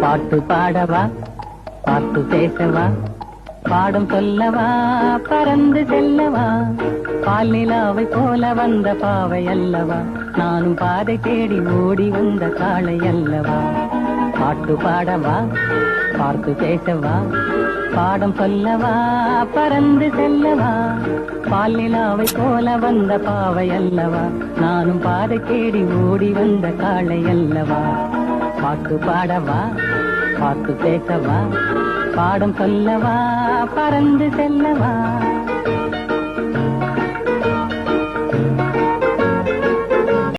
பாட்டு பாடவா, பாட்டு பேசவா, பாடம் சொல்லவா, பறந்து செல்லவா, பால் நிலாவை போல வந்த பாவை அல்லவா, நானும் பாதை தேடி ஓடி வந்த காளை அல்லவா. பாட்டு பாடவா, பாட்டு பேசவா, பாடம் சொல்லவா, பறந்து செல்லவா, பால் நிலாவை போல வந்த பாவை அல்லவா, நானும் பாதை தேடி ஓடி வந்த காளை அல்லவா. பாட்டு பாடவா, பாட்டு பேசவா, பாடம் சொல்லவா, பறந்து செல்லவா.